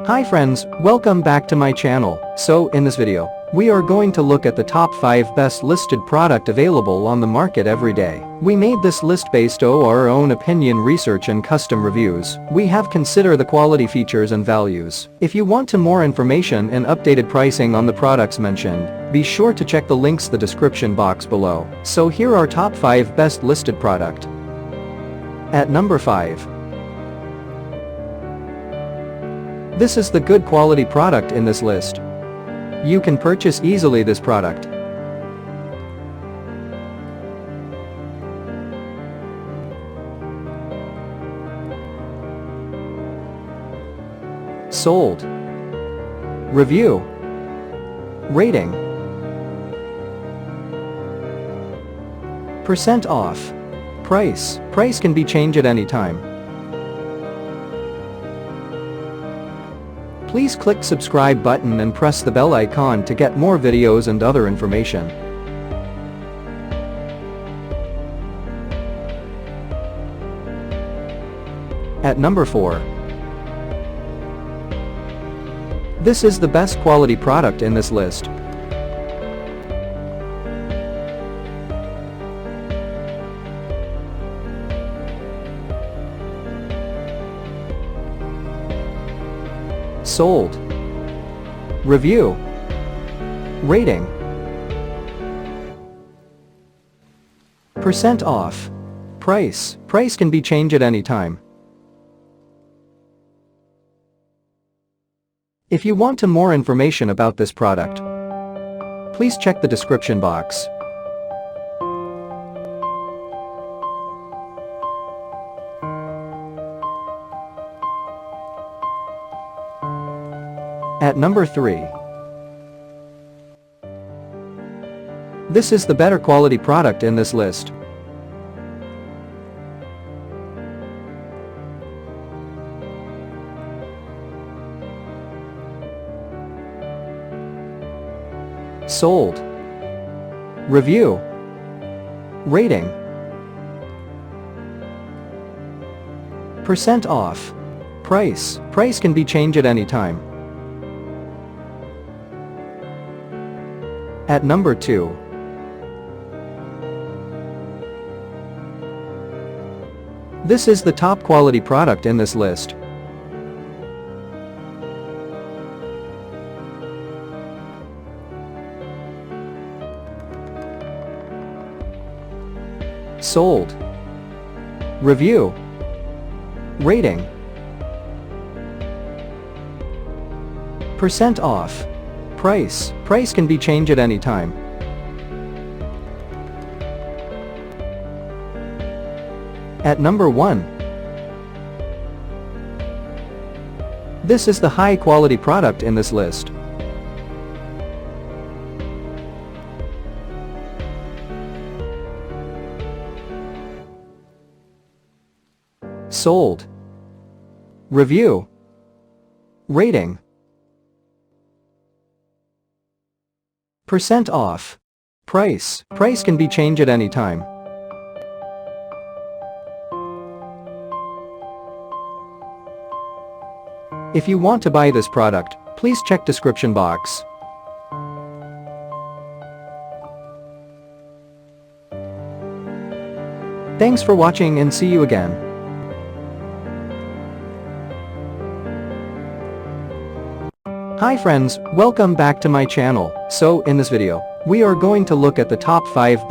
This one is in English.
Hi friends, welcome back to my channel. So in this video, we are going to look at the top 5 best listed product available on the market every day. We made this list based on our own opinion, research and custom reviews. We have considered the quality, features and values. If you want more information and updated pricing on the products mentioned, be sure to check the links in the description box below. So here are top 5 best listed product. At number 5. This is the good quality product in this list. You can purchase easily this product. Sold. Review. Rating. Percent off. Price. Price can be changed at any time. Please click subscribe button and press the bell icon to get more videos and other information. At number 4. This is the best quality product in this list. Sold. Review. Rating. Percent off. Price. Price can be changed at any time. If you want more information about this product, please check the description box. At number 3. This is the better quality product in this list. Sold. Review. Rating. Percent off. Price. Price can be changed at any time. At number 2. This is the top quality product in this list. Sold. Review. Rating. Percent off. Price. Price can be changed at any time. At number 1. This is the high quality product in this list. Sold. Review. Rating. Percent off. Price. Price can be changed at any time. If you want to buy this product, please check description box. Thanks for watching and see you again. Hi friends, welcome back to my channel. So in this video, we are going to look at the top 5